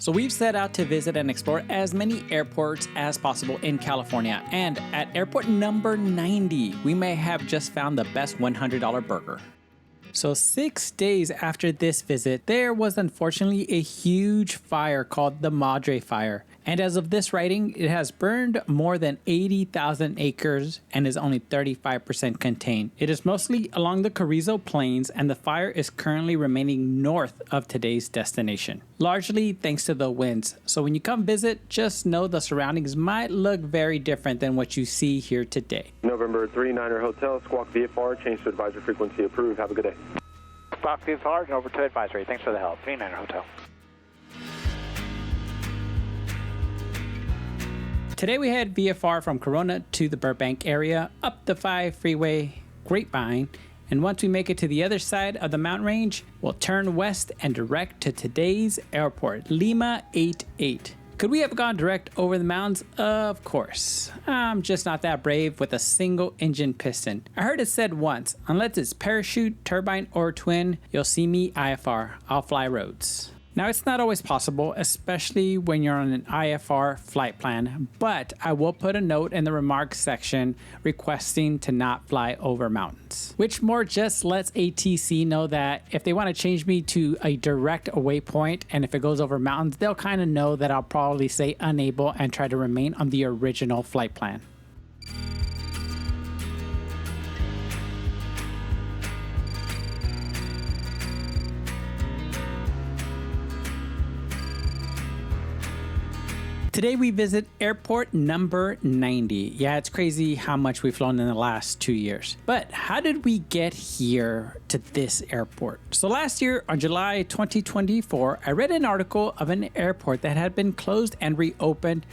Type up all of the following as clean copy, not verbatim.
So we've set out to visit and explore as many airports as possible in California, and at airport number 90, we may have just found the best $100 burger. So 6 days after this visit, there was unfortunately a huge fire called the Madre Fire. And as of this writing, it has burned more than 80,000 acres and is only 35% contained. It is mostly along the Carrizo Plains, and the fire is currently remaining north of today's destination, largely thanks to the winds. So when you come visit, just know the surroundings might look very different than what you see here today. November 39er Hotel, squawk VFR, change to advisory frequency approved. Have a good day. Squawk VFR, and over to advisory. Thanks for the help. 39er Hotel. Today we had VFR from Corona to the Burbank area, up the 5 freeway, Grapevine, and once we make it to the other side of the mountain range, we'll turn west and direct to today's airport, Lima 88. Could we have gone direct over the mountains? Of course. I'm just not that brave with a single engine piston. I heard it said once, unless it's parachute, turbine, or twin, you'll see me IFR. I'll fly roads. Now, it's not always possible, especially when you're on an IFR flight plan, but I will put a note in the remarks section requesting to not fly over mountains, which more just lets ATC know that if they want to change me to a direct away point, and if it goes over mountains, they'll kind of know that I'll probably say unable and try to remain on the original flight plan. Today we visit airport number 90. Yeah, it's crazy how much we've flown in the last 2 years. But how did we get here to this airport? So last year on July 2024, I read an article of an airport that had been closed and reopened,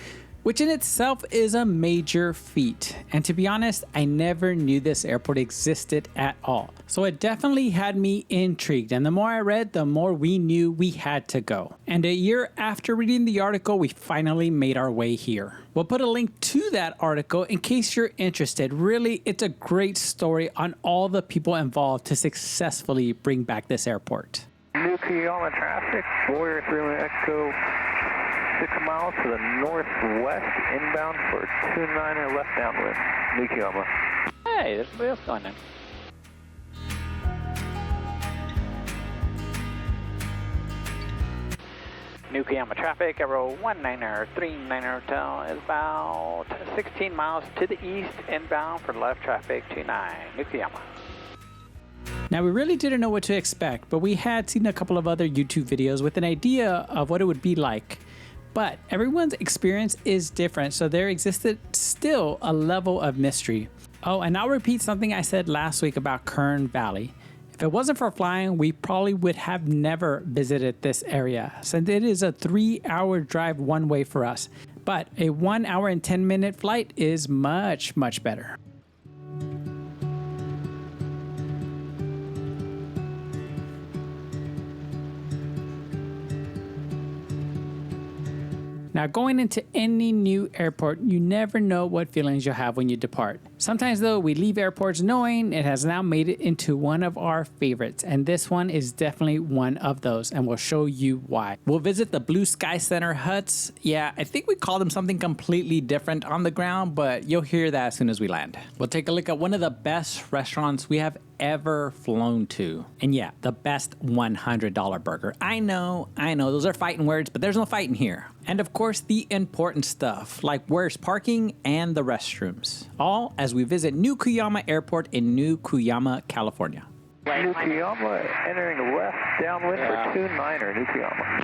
which in itself is a major feat. And to be honest, I never knew this airport existed at all. So it definitely had me intrigued, and the more I read, the more we knew we had to go. And a year after reading the article, we finally made our way here. We'll put a link to that article in case you're interested. Really, it's a great story on all the people involved to successfully bring back this airport. New Cuyama traffic, Warrior 3 Echo. 6 miles to the northwest, inbound for 29er left downwind, New Cuyama. Hey, there's somebody else going in. New Cuyama traffic, Arrow 19er, 39er Hotel is about 16 miles to the east, inbound for left traffic 29, New Cuyama. Now, we really didn't know what to expect, but we had seen a couple of other YouTube videos with an idea of what it would be like. But everyone's experience is different, so there existed still a level of mystery. Oh, and I'll repeat something I said last week about Kern Valley. If it wasn't for flying, we probably would have never visited this area, since it is a 3-hour drive one way for us. But a 1 hour and 10-minute flight is much, much better. Now, going into any new airport, you never know what feelings you'll have when you depart. Sometimes though, we leave airports knowing it has now made it into one of our favorites, and this one is definitely one of those, and we'll show you why. We'll visit the Blue Sky Center huts. Yeah, I think we call them something completely different on the ground, but you'll hear that as soon as we land. We'll take a look at one of the best restaurants we have ever flown to. And yeah, the best $100 burger. I know, those are fighting words, but there's no fighting here. And of course, the important stuff, like where's parking and the restrooms. All as we visit New Cuyama Airport in New Cuyama, California. New Cuyama entering left downwind for 29er, New Cuyama.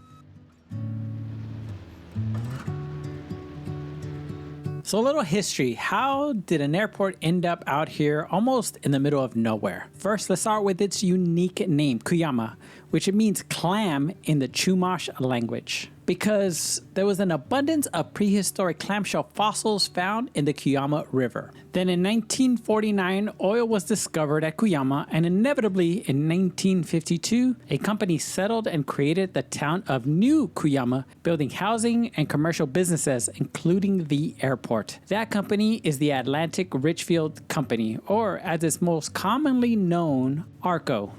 So a little history. How did an airport end up out here almost in the middle of nowhere? First, let's start with its unique name, Cuyama, which it means clam in the Chumash language, because there was an abundance of prehistoric clamshell fossils found in the Cuyama River. Then in 1949, oil was discovered at Cuyama, and inevitably in 1952, a company settled and created the town of New Cuyama, building housing and commercial businesses, including the airport. That company is the Atlantic Richfield Company, or as it's most commonly known, ARCO.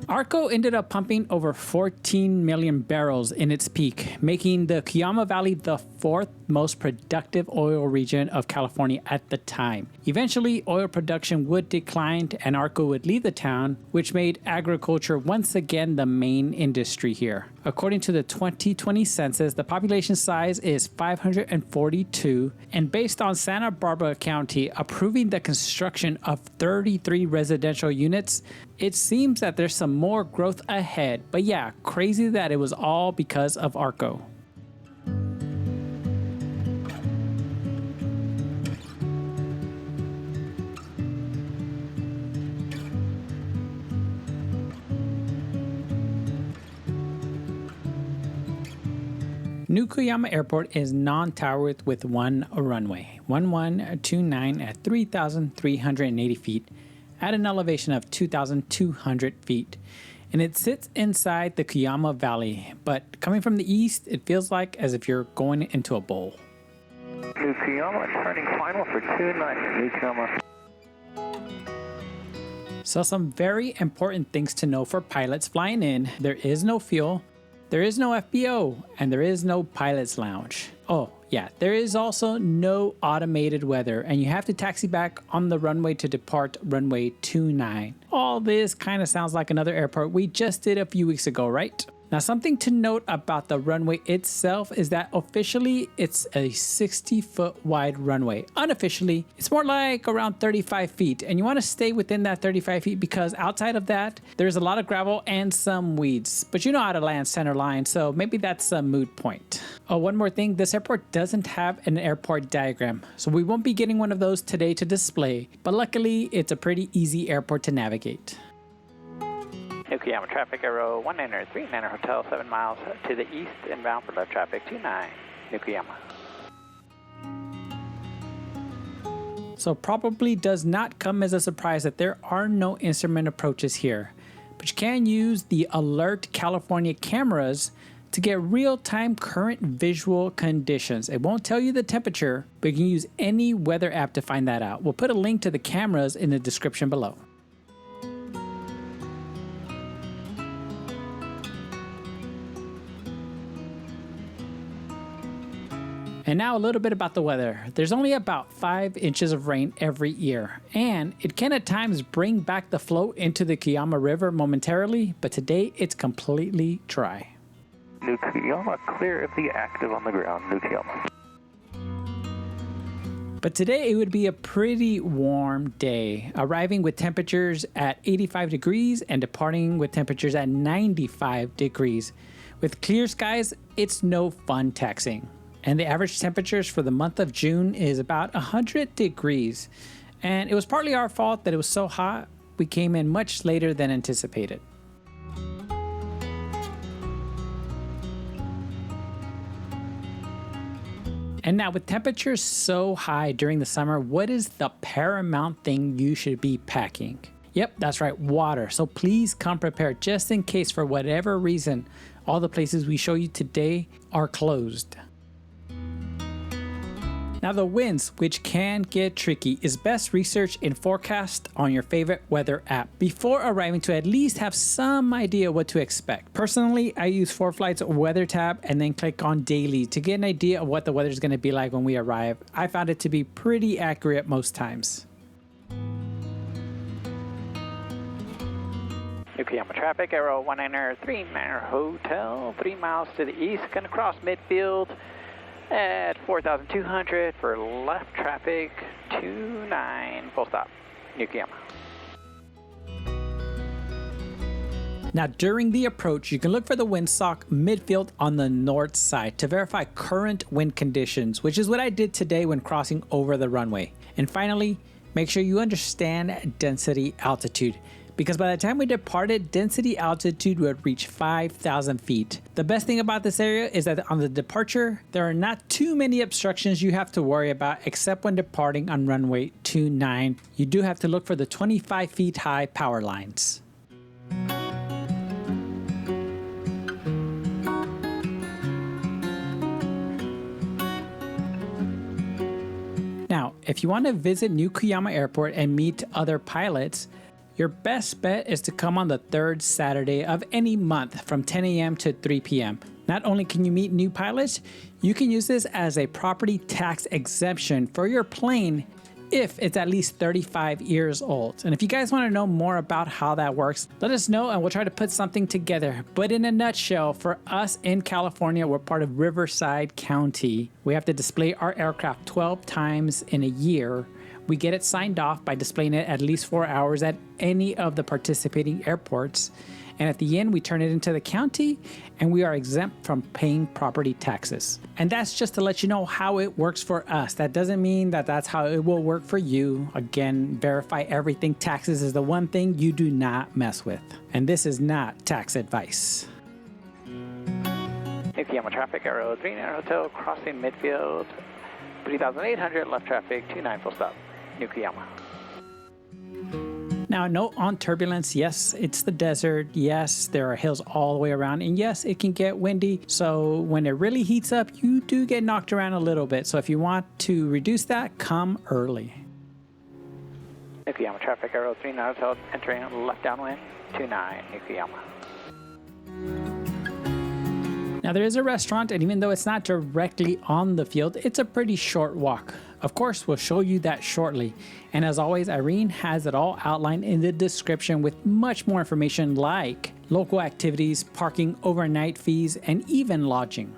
ARCO ended up pumping over 14 million barrels in its peak, making the Cuyama Valley the fourth most productive oil region of California at the time. Eventually, oil production would decline and ARCO would leave the town, which made agriculture once again the main industry here. According to the 2020 census, the population size is 542, and based on Santa Barbara County approving the construction of 33 residential units, it seems that there's some more growth ahead. But yeah, crazy that it was all because of ARCO. New Cuyama Airport is non-towered with one runway, 1129 at 3,380 feet at an elevation of 2,200 feet. And it sits inside the Cuyama Valley, but coming from the east, it feels like as if you're going into a bowl. New Cuyama, turning final for 29, New Cuyama. So some very important things to know for pilots flying in. There is no fuel. There is no FBO, and there is no pilot's lounge. Oh, yeah, there is also no automated weather, and you have to taxi back on the runway to depart runway 29. All this kind of sounds like another airport we just did a few weeks ago, right? Now, something to note about the runway itself is that officially it's a 60-foot wide runway. Unofficially, it's more like around 35 feet, and you want to stay within that 35 feet because outside of that, there's a lot of gravel and some weeds. But you know how to land center line, so maybe that's a moot point. Oh, one more thing, this airport doesn't have an airport diagram, so we won't be getting one of those today to display, but luckily, it's a pretty easy airport to navigate. New Cuyama traffic, Aero 193, Manor Hotel, 7 miles to the east, inbound for left traffic 29, New Cuyama. So probably does not come as a surprise that there are no instrument approaches here, but you can use the Alert California cameras to get real-time current visual conditions. It won't tell you the temperature, but you can use any weather app to find that out. We'll put a link to the cameras in the description below. And now a little bit about the weather. There's only about 5 inches of rain every year, and it can at times bring back the flow into the Cuyama River momentarily, but today it's completely dry. New Cuyama, clear of the active on the ground, New Cuyama. But today it would be a pretty warm day, arriving with temperatures at 85 degrees and departing with temperatures at 95 degrees. With clear skies, it's no fun taxiing. And the average temperatures for the month of June is about 100 degrees. And it was partly our fault that it was so hot, we came in much later than anticipated. And now with temperatures so high during the summer, what is the paramount thing you should be packing? Yep, that's right, water. So please come prepared just in case for whatever reason, all the places we show you today are closed. Now the winds, which can get tricky, is best researched and forecast on your favorite weather app before arriving to at least have some idea what to expect. Personally, I use 4Flight's weather tab and then click on daily to get an idea of what the weather is going to be like when we arrive. I found it to be pretty accurate most times. New Cuyama traffic, Aero 193, Manor Hotel, 3 miles to the east, going to cross midfield at 4,200 for left traffic 29, full stop, New Cuyama. Now during the approach, you can look for the Windsock midfield on the north side to verify current wind conditions, which is what I did today when crossing over the runway. And finally, make sure you understand density altitude, because by the time we departed, density altitude would reach 5,000 feet. The best thing about this area is that on the departure, there are not too many obstructions you have to worry about except when departing on runway 29. You do have to look for the 25 feet high power lines. Now, if you want to visit New Cuyama Airport and meet other pilots, Your best bet is to come on the third Saturday of any month from 10 a.m. to 3 p.m. Not only can you meet new pilots, you can use this as a property tax exemption for your plane if it's at least 35 years old. And if you guys want to know more about how that works, let us know and we'll try to put something together. But in a nutshell, for us in California, we're part of Riverside County. We have to display our aircraft 12 times in a year. We get it signed off by displaying it at least 4 hours at any of the participating airports. And at the end, we turn it into the county and we are exempt from paying property taxes. And that's just to let you know how it works for us. That doesn't mean that that's how it will work for you. Again, verify everything. Taxes is the one thing you do not mess with. And this is not tax advice. Cuyama traffic, Arrow 39 Hotel, crossing midfield, 3,800, left traffic, 29 full stop, New Cuyama. Now, note on turbulence, yes, it's the desert. Yes, there are hills all the way around. And yes, it can get windy. So when it really heats up, you do get knocked around a little bit. So if you want to reduce that, come early. New Cuyama traffic, Arrow 39 Hotel, entering left downwind, 29, New Cuyama. Now there is a restaurant, and even though it's not directly on the field, it's a pretty short walk. Of course, we'll show you that shortly. And as always, Irene has it all outlined in the description with much more information like local activities, parking, overnight fees, and even lodging.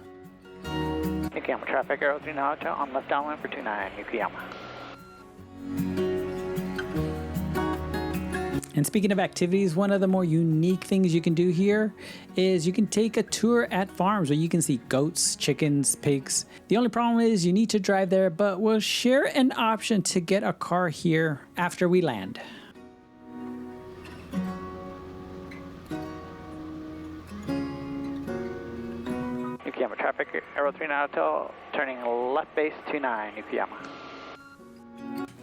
New Cuyama traffic, Arrow 39 Hotel, on left downwind for 29, New Cuyama. And speaking of activities, one of the more unique things you can do here is you can take a tour at farms where you can see goats, chickens, pigs. The only problem is you need to drive there, but we'll share an option to get a car here after we land. New Cuyama traffic, Arrow 39 Hotel, turning left base 29, New Cuyama.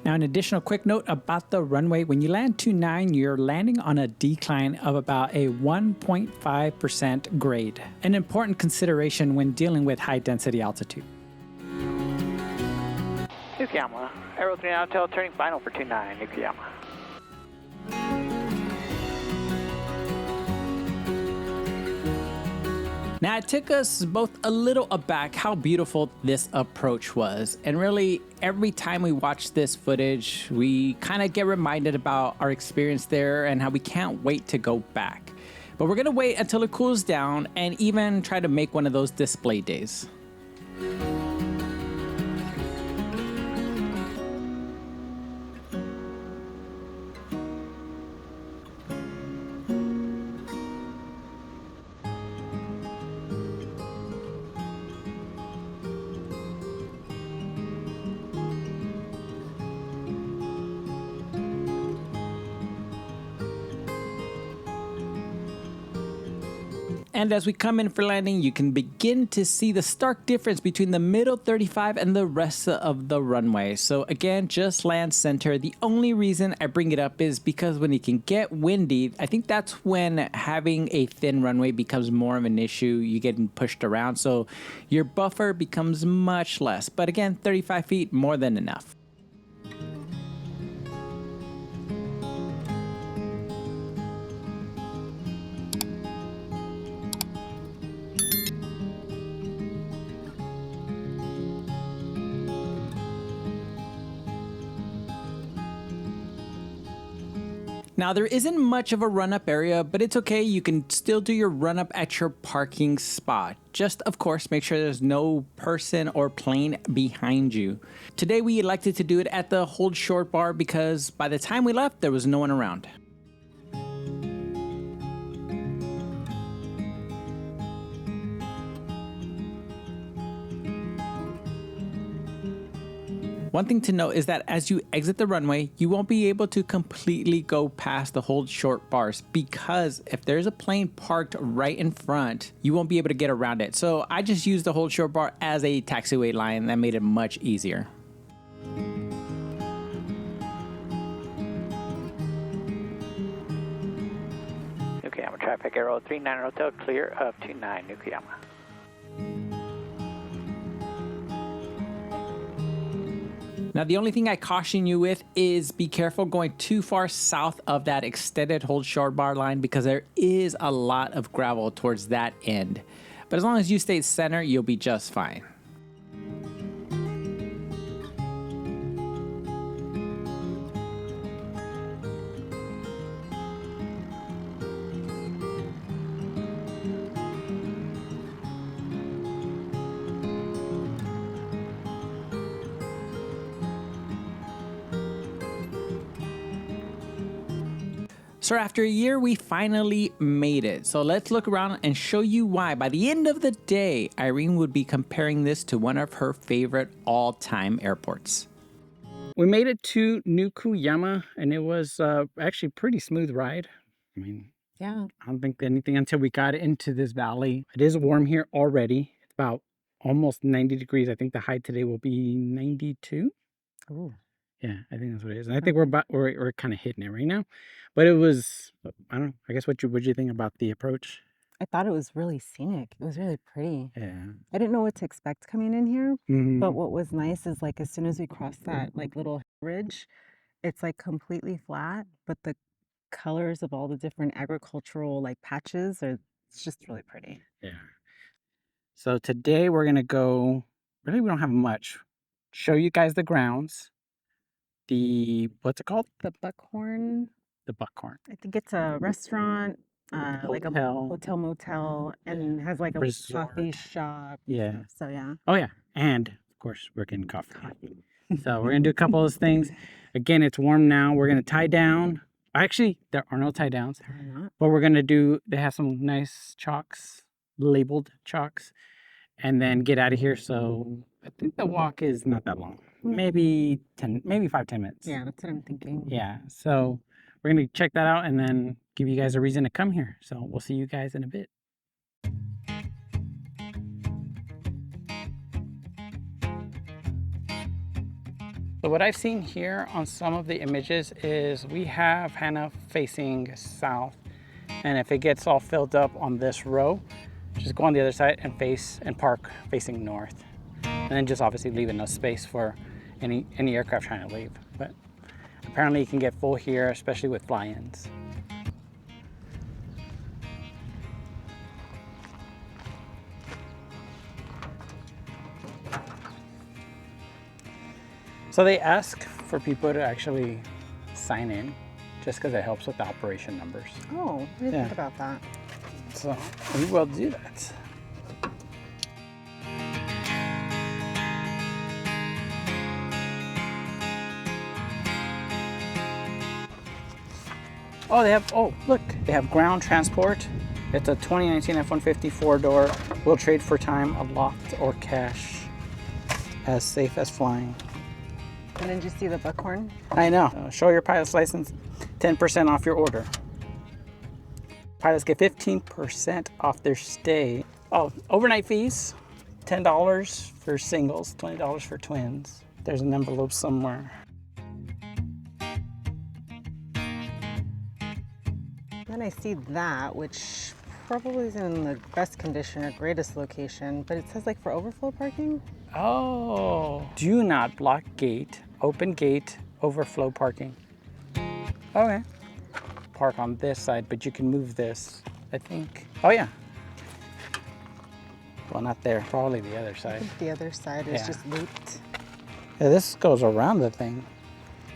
Now, an additional quick note about the runway. When you land 29, you're landing on a decline of about a 1.5% grade, an important consideration when dealing with high density altitude. New Cuyama, Arrow 39 Hotel, turning final for 29, New Cuyama. Now, it took us both a little aback how beautiful this approach was. And really, every time we watch this footage, we kind of get reminded about our experience there and how we can't wait to go back. But we're going to wait until it cools down and even try to make one of those display days. And as we come in for landing, you can begin to see the stark difference between the middle 35 and the rest of the runway. So again, just land center. The only reason I bring it up is because when it can get windy, I think that's when having a thin runway becomes more of an issue. You're getting pushed around, so your buffer becomes much less. But again, 35 feet, more than enough. Now, there isn't much of a run-up area, but it's okay. You can still do your run-up at your parking spot. Just, of course, make sure there's no person or plane behind you. Today, we elected to do it at the hold short bar because by the time we left, there was no one around. One thing to note is that as you exit the runway, you won't be able to completely go past the hold short bars because if there's a plane parked right in front, you won't be able to get around it. So I just used the hold short bar as a taxiway line. That made it much easier. New Cuyama traffic, Arrow 39 Hotel, clear of 29, New Cuyama. Now, the only thing I caution you with is be careful going too far south of that extended hold short bar line because there is a lot of gravel towards that end. But as long as you stay center, you'll be just fine. So after a year, we finally made it. So let's look around and show you why. By the end of the day, Irene would be comparing this to one of her favorite all-time airports. We made it to New Cuyama, and it was actually a pretty smooth ride. I mean, Yeah. I don't think anything until we got into this valley. It is warm here already. It's about almost 90 degrees. I think the high today will be 92. Ooh. Yeah, I think that's what it is. And I think we're kind of hitting it right now. But it was, I don't know, I guess what'd you think about the approach? I thought it was really scenic. It was really pretty. Yeah. I didn't know what to expect coming in here, Mhm. but what was nice is like as soon as we crossed that like little ridge, it's like completely flat, but the colors of all the different agricultural like patches are it's just really pretty. Yeah. So today we're gonna go, really we don't have much. Show you guys the grounds. What's it called? The Buckhorn, The Buckhorn. I think it's a restaurant, like a Hotel. hotel motel, and has like a coffee Resort. shop. Yeah. So yeah. Oh yeah. And of course we're getting coffee. So we're gonna do a couple of those things. Again, it's warm now. We're gonna tie down. Actually, there are no tie downs. Why not? But we're gonna do, they have some nice chocks, labeled chocks, and then get out of here. So I think the walk is not that long. Maybe 5, 10 minutes. Yeah, that's what I'm thinking. Yeah. So we're gonna check that out and then give you guys a reason to come here. So we'll see you guys in a bit. So what I've seen here on some of the images is we have Hannah facing south. And if it gets all filled up on this row, just go on the other side and park facing north. And then just obviously leaving no space for any aircraft trying to leave. But apparently you can get full here, especially with fly-ins. So they ask for people to actually sign in just because it helps with the operation numbers. Oh, what do you think about that? So we will do that. Oh, look, they have ground transport. It's a 2019 F-150 4-door. We'll trade for time, a locked or cash. As safe as flying. And then just see the Buckhorn. I know. Show your pilot's license, 10% off your order. Pilots get 15% off their stay. Oh, overnight fees, $10 for singles, $20 for twins. There's an envelope somewhere. Then I see that, which probably isn't in the best condition or greatest location, but it says like for overflow parking. Oh, do not block gate, open gate, overflow parking. Okay. Park on this side, but you can move this, I think. Oh yeah. Well, not there, probably the other I side. think the other side is Yeah. just looped. Yeah, this goes around the thing.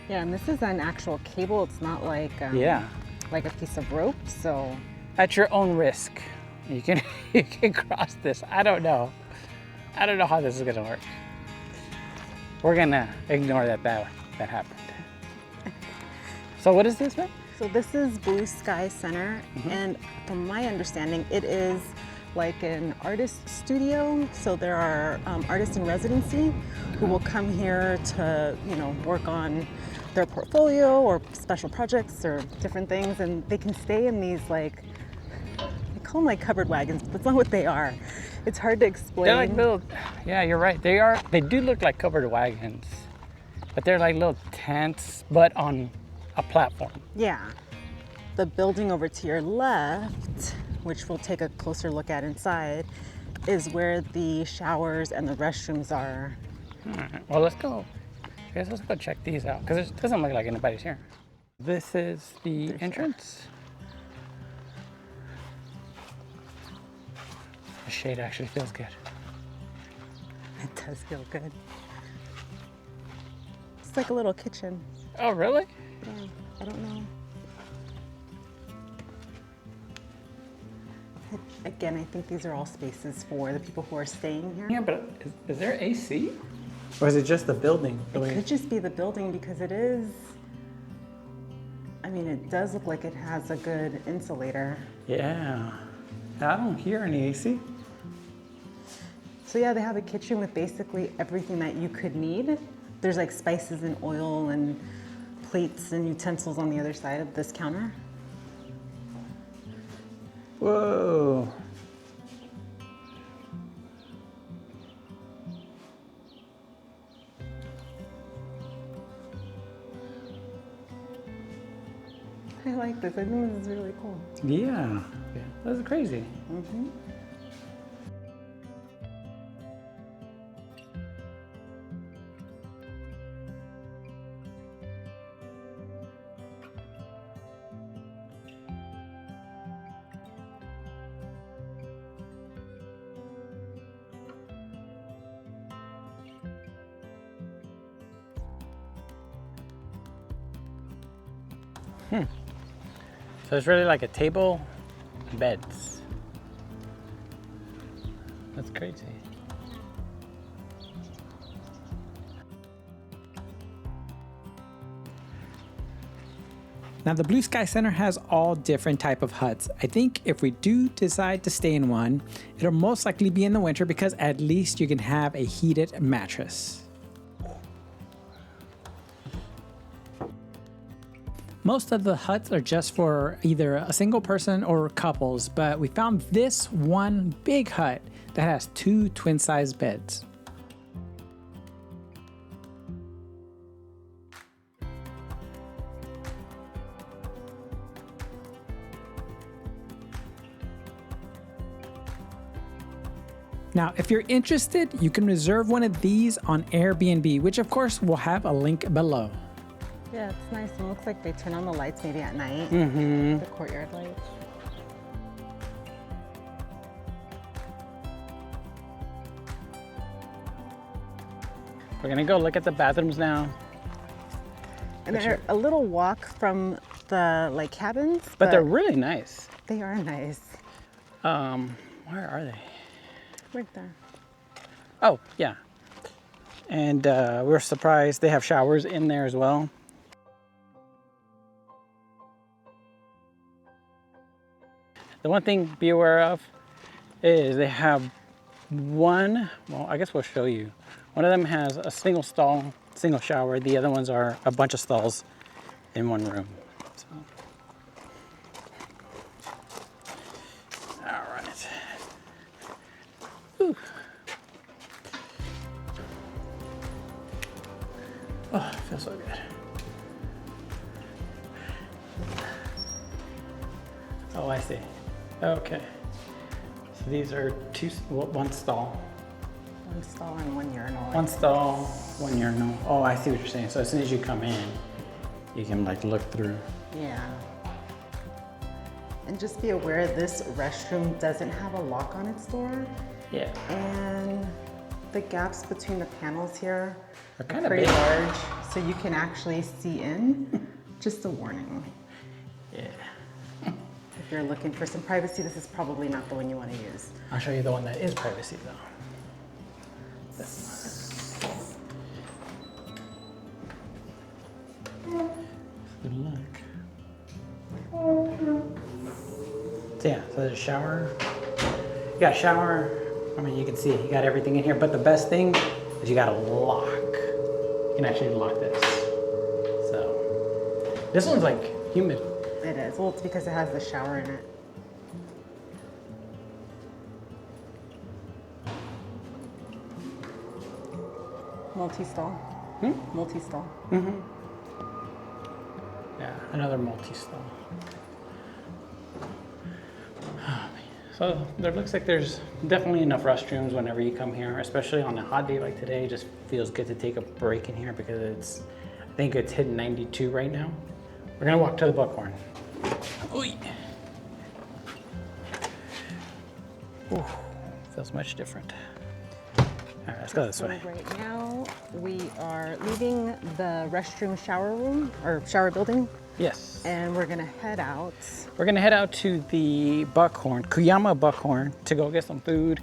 Yeah, and this is an actual cable. It's not like Yeah. like a piece of rope. So At your own risk, you can you can cross this. I don't know how this is gonna work. We're gonna ignore that happened. So what is this, man? So this is Blue Sky Center, and from my understanding, it is like an artist studio. So there are artists in residency who will come here to, work on their portfolio or special projects or different things, and they can stay in these I call them like covered wagons, but that's not what they are. It's hard to explain. They're like little, yeah, you're right. They do look like covered wagons, but they're like little tents, but on a platform. Yeah. The building over to your left, which we'll take a closer look at inside, is where the showers and the restrooms are. All right, well, let's go. I guess let's go check these out because it doesn't look like anybody's here. This is the entrance. The shade actually feels good. It does feel good. It's like a little kitchen. Oh, really? Yeah, I don't know. Again, I think these are all spaces for the people who are staying here. Yeah, but is there AC? Or is it just the building? It could just be the building because it is, I mean, it does look like it has a good insulator. Yeah. I don't hear any AC. So yeah, they have a kitchen with basically everything that you could need. There's like spices and oil and plates and utensils on the other side of this counter. Whoa. I like this. I think this is really cool. Yeah. That's crazy. Mm-hmm. So it's really like a table and beds. That's crazy. Now the Blue Sky Center has all different type of huts. I think if we do decide to stay in one, it'll most likely be in the winter because at least you can have a heated mattress. Most of the huts are just for either a single person or couples, but we found this one big hut that has 2 twin-size beds. Now, if you're interested, you can reserve one of these on Airbnb, which of course will have a link below. Yeah, it's nice. It looks like they turn on the lights maybe at night. Mm-hmm. The courtyard lights. We're gonna go look at the bathrooms now. And they're a little walk from the cabins. But they're really nice. They are nice. Where are they? Right there. Oh, yeah. And we're surprised they have showers in there as well. The one thing be aware of is they have one, well, I guess we'll show you. One of them has a single stall, single shower. The other ones are a bunch of stalls in one room. So. All right. Whew. Oh, it feels so good. Oh, I see. Okay. So these are one stall. One stall and one urinal. One stall, one urinal. Oh, I see what you're saying. So as soon as you come in, you can look through. Yeah. And just be aware this restroom doesn't have a lock on its door. Yeah. And the gaps between the panels here are kind of pretty big. large, so you can actually see in. Just a warning. Yeah. If you're looking for some privacy, this is probably not the one you want to use. I'll show you the one that is privacy though. Good luck. So yeah, so there's a shower. You got a shower. I mean, you can see you got everything in here, but the best thing is you got a lock. You can actually lock this. So this one's humid. It is. Well, it's because it has the shower in it. Multi-stall. Multi-stall. Mm-hmm. Yeah, another multi-stall. Oh, man. So there looks like there's definitely enough restrooms whenever you come here, especially on a hot day like today. It just feels good to take a break in here because I think it's hitting 92 right now. We're gonna walk to the Buckhorn. Oy. Ooh, feels much different. All right, let's go this way. Right now, we are leaving the restroom shower room, or shower building. Yes. And we're gonna head out. We're gonna head out to the Buckhorn, Cuyama Buckhorn, to go get some food,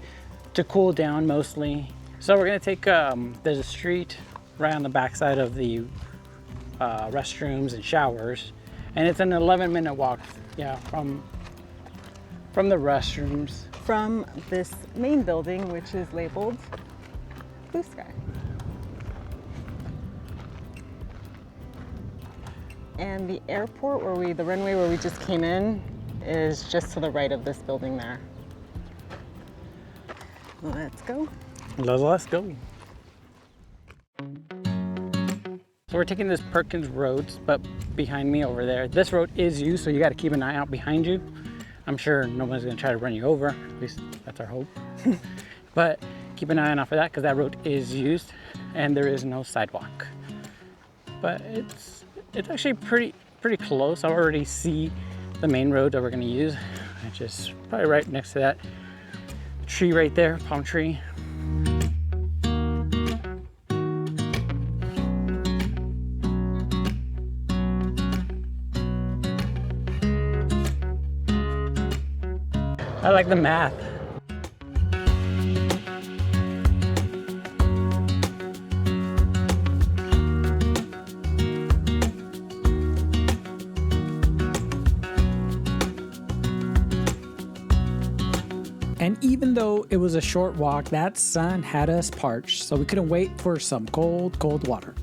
to cool down mostly. So we're gonna take, there's a street right on the backside of the restrooms and showers. And it's an 11-minute walk, yeah, from the restrooms. From this main building, which is labeled Blue Sky. And the airport, the runway where we just came in, is just to the right of this building there. Let's go. Let's go. So we're taking this Perkins Road, but behind me over there, this road is used, so you got to keep an eye out behind you. I'm sure no one's gonna try to run you over, at least that's our hope. But keep an eye out for that because that road is used and there is no sidewalk. But it's actually pretty close. I already see the main road that we're gonna use, which is probably right next to that tree right there, palm tree. I like the math. And even though it was a short walk, that sun had us parched, so we couldn't wait for some cold water.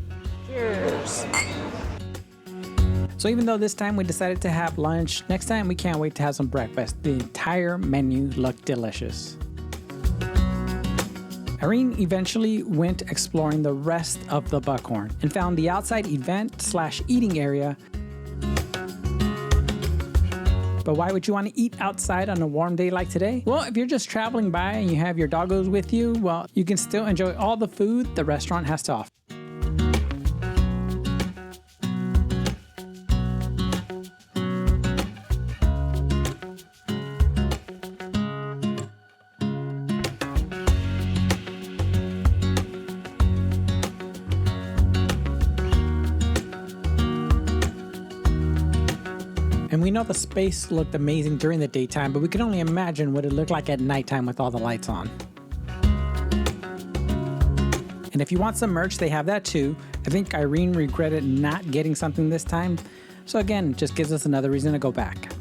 Cheers. So even though this time we decided to have lunch, next time we can't wait to have some breakfast. The entire menu looked delicious. Irene eventually went exploring the rest of the Buckhorn and found the outside event/eating area. But why would you want to eat outside on a warm day like today? Well, if you're just traveling by and you have your doggos with you, well, you can still enjoy all the food the restaurant has to offer. And we know the space looked amazing during the daytime, but we can only imagine what it looked like at nighttime with all the lights on. And if you want some merch, they have that too. I think Irene regretted not getting something this time. So again, it just gives us another reason to go back.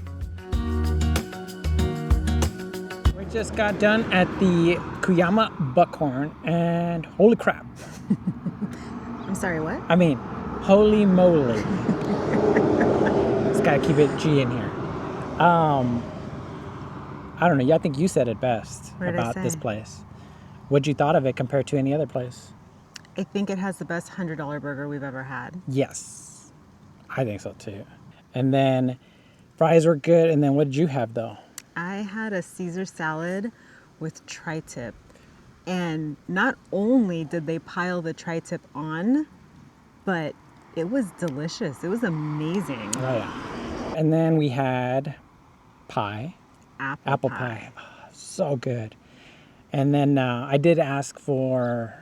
We just got done at the Cuyama Buckhorn and holy crap. I'm sorry, what? I mean, holy moly. Gotta keep it G in here. I don't know. I think you said it best about this place. What'd you thought of it compared to any other place? I think it has the best $100 burger we've ever had. Yes, I think so too. And then fries were good. And then what did you have though? I had a Caesar salad with tri-tip. And not only did they pile the tri-tip on, but it was delicious. It was amazing. Oh yeah. And then we had pie. Apple pie. Oh, so good. And then I did ask for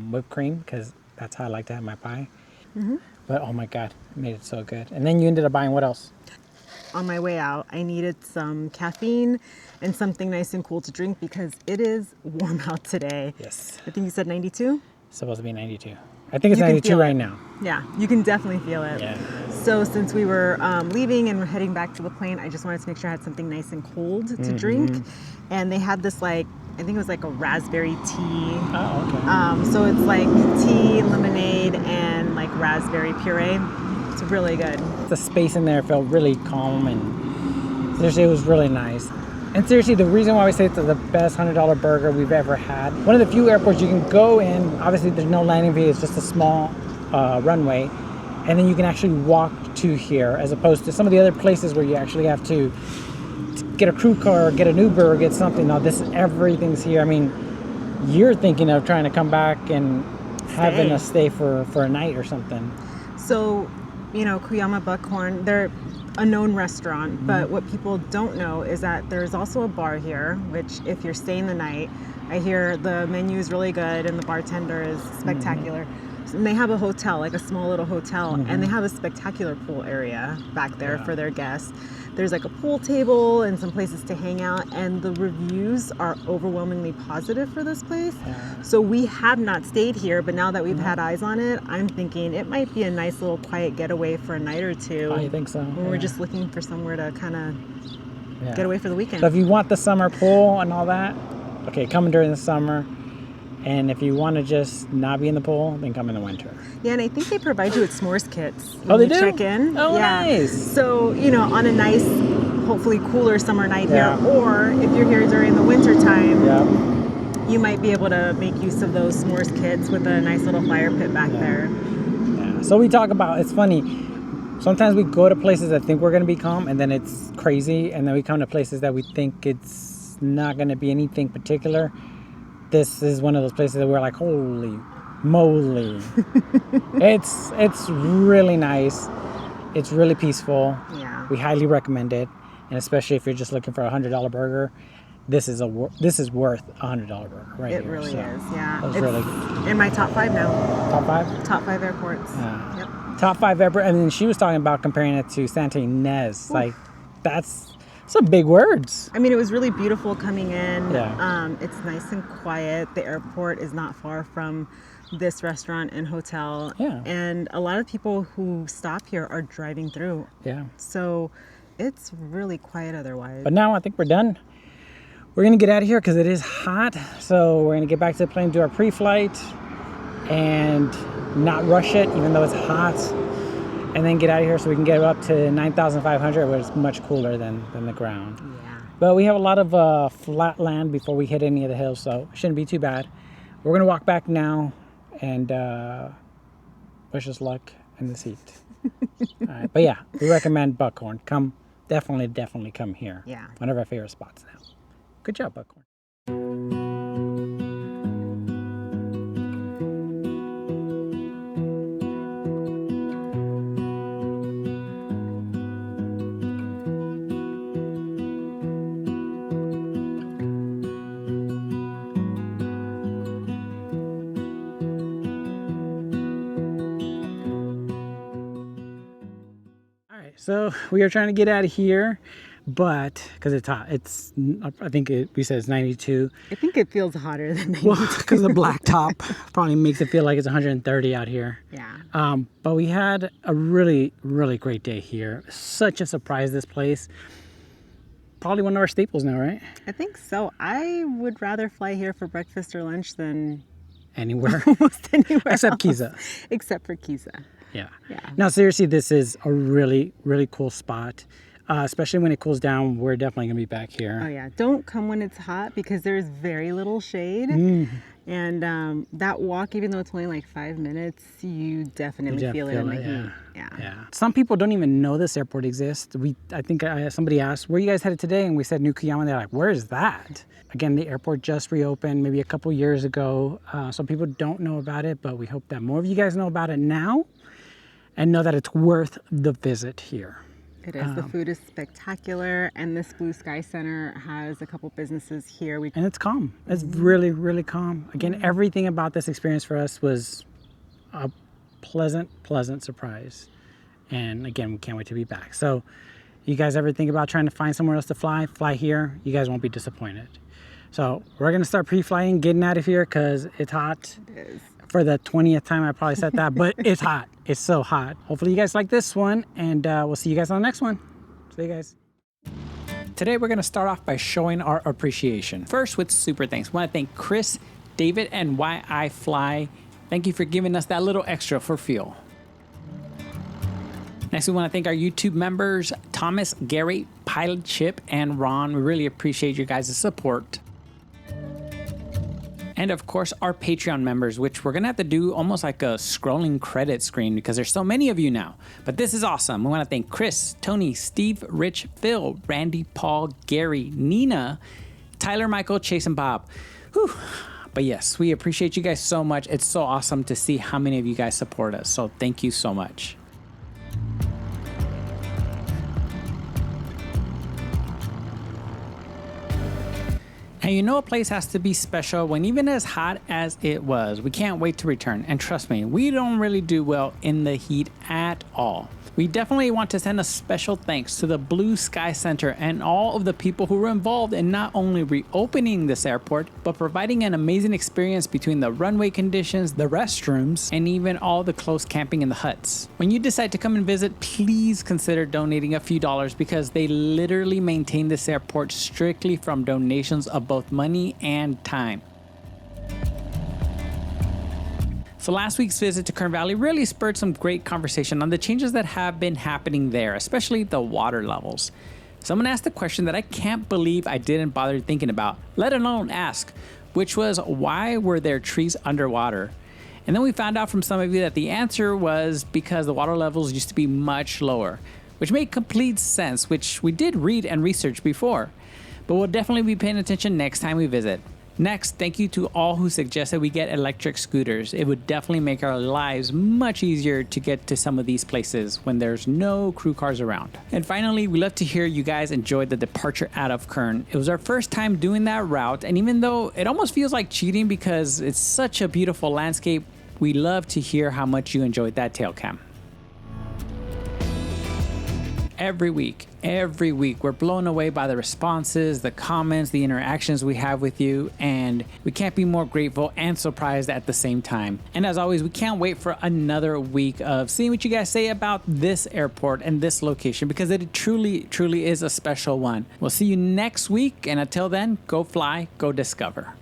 whipped cream because that's how I like to have my pie. Mm-hmm. But oh my God, it made it so good. And then you ended up buying what else? On my way out, I needed some caffeine and something nice and cool to drink because it is warm out today. Yes. I think you said 92? It's supposed to be 92. I think it's 92 right now. Yeah, you can definitely feel it. Yeah. So since we were leaving and we're heading back to the plane, I just wanted to make sure I had something nice and cold to drink. And they had this I think it was like a raspberry tea. Oh, okay. So it's like tea, lemonade, and like raspberry puree. It's really good. The space in there felt really calm and seriously, it was really nice. And seriously, the reason why we say it's the best $100 burger we've ever had, one of the few airports you can go in, obviously there's no landing fee, it's just a small runway, and then you can actually walk to here as opposed to some of the other places where you actually have to get a crew car, or get an Uber, or get something. No, everything's here. I mean, you're thinking of trying to come back and having a stay for a night or something. So, you know, Cuyama Buckhorn, they're a known restaurant, but what people don't know is that there's also a bar here, which if you're staying the night, I hear the menu is really good and the bartender is spectacular. And they have a hotel, like a small little hotel, and they have a spectacular pool area back there for their guests. There's like a pool table and some places to hang out, and the reviews are overwhelmingly positive for this place. So we have not stayed here, but now that we've had eyes on it, I'm thinking it might be a nice little quiet getaway for a night or two. I think so. When we're just looking for somewhere to kind of get away for the weekend. So if you want the summer pool and all that, okay, come during the summer. And if you want to just not be in the pool, then come in the winter. Yeah, and I think they provide you with s'mores kits when Oh, they you do? check in. Oh, yeah. nice. So, you know, on a nice, hopefully cooler summer night here, or if you're here during the winter time, you might be able to make use of those s'mores kits with a nice little fire pit back there. Yeah. So we talk about, it's funny, sometimes we go to places that think we're going to be calm, and then it's crazy, and then we come to places that we think it's not going to be anything particular. This is one of those places that we're like, holy moly. It's really nice. It's really peaceful. Yeah. We highly recommend it. And especially if you're just looking for a $100 burger, this is worth a $100 burger right It here. really So, is, yeah. It's really in my top 5 now. top 5? Top 5 airports. Yeah. Yep. Top 5 airports. I mean, she was talking about comparing it to Santa Ynez. Like, that's some big words. I mean, it was really beautiful coming in. Yeah. It's nice and quiet. The airport is not far from this restaurant and hotel. Yeah. And a lot of people who stop here are driving through. Yeah. So it's really quiet otherwise. But now I think we're done. We're going to get out of here because it is hot. So we're going to get back to the plane, do our pre-flight, and not rush it, even though it's hot. And then get out of here so we can get up to 9,500, where it's much cooler than the ground. Yeah. But we have a lot of flat land before we hit any of the hills, so it shouldn't be too bad. We're going to walk back now and wish us luck in this heat. All right. But yeah, we recommend Buckhorn. Come, definitely come here. Yeah. One of our favorite spots now. Good job, Buckhorn. So we are trying to get out of here, but because it's hot, I think we said it's 92. I think it feels hotter than 92. Well, because the black top probably makes it feel like it's 130 out here. Yeah. But we had a really, really great day here. Such a surprise, this place. Probably one of our staples now, right? I think so. I would rather fly here for breakfast or lunch than Anywhere. almost anywhere Except else. Giza. Except for Giza. Yeah. Yeah. No, seriously, this is a really, really cool spot. Especially when it cools down, we're definitely going to be back here. Oh yeah, don't come when it's hot because there's very little shade. And that walk, even though it's only like 5 minutes, you definitely feel it in the heat. Yeah. Some people don't even know this airport exists. I think somebody asked, where are you guys headed today? And we said New Cuyama. They're like, where is that? Again, the airport just reopened maybe a couple years ago. So people don't know about it, but we hope that more of you guys know about it now and know that it's worth the visit here. It is. The food is spectacular, and this Blue Sky Center has a couple businesses here. And it's calm. It's really, really calm. Again, everything about this experience for us was a pleasant surprise. And again, we can't wait to be back. So you guys ever think about trying to find somewhere else to fly here. You guys won't be disappointed. So we're going to start pre-flying, getting out of here because it's hot. It is. For the 20th time I probably said that, but it's hot. It's so hot. Hopefully you guys like this one, and we'll see you guys on the next one. See you guys. Today we're going to start off by showing our appreciation. First with super thanks. I want to thank Chris, David, and Why I Fly. Thank you for giving us that little extra for fuel. Next, we want to thank our YouTube members, Thomas, Gary, Pilot Chip, and Ron. We really appreciate you guys' support. And of course, our Patreon members, which we're going to have to do almost like a scrolling credit screen because there's so many of you now. But this is awesome. We want to thank Chris, Tony, Steve, Rich, Phil, Randy, Paul, Gary, Nina, Tyler, Michael, Chase, and Bob. Whew. But yes, we appreciate you guys so much. It's so awesome to see how many of you guys support us. So thank you so much. And you know a place has to be special when even as hot as it was. We can't wait to return. And trust me, we don't really do well in the heat at all. We definitely want to send a special thanks to the Blue Sky Center and all of the people who were involved in not only reopening this airport, but providing an amazing experience between the runway conditions, the restrooms, and even all the close camping in the huts. When you decide to come and visit, please consider donating a few dollars because they literally maintain this airport strictly from donations of both money and time. So last week's visit to Kern Valley really spurred some great conversation on the changes that have been happening there, especially the water levels. Someone asked a question that I can't believe I didn't bother thinking about, let alone ask, which was why were there trees underwater? And then we found out from some of you that the answer was because the water levels used to be much lower, which made complete sense, which we did read and research before. But we'll definitely be paying attention next time we visit. Next, thank you to all who suggested we get electric scooters. It would definitely make our lives much easier to get to some of these places when there's no crew cars around. And finally, we love to hear you guys enjoyed the departure out of Kern. It was our first time doing that route, and even though it almost feels like cheating because it's such a beautiful landscape, we love to hear how much you enjoyed that tail cam. Every week, we're blown away by the responses, the comments, the interactions we have with you, and we can't be more grateful and surprised at the same time. And as always, we can't wait for another week of seeing what you guys say about this airport and this location because it truly is a special one. We'll see you next week, and until then, go fly, go discover.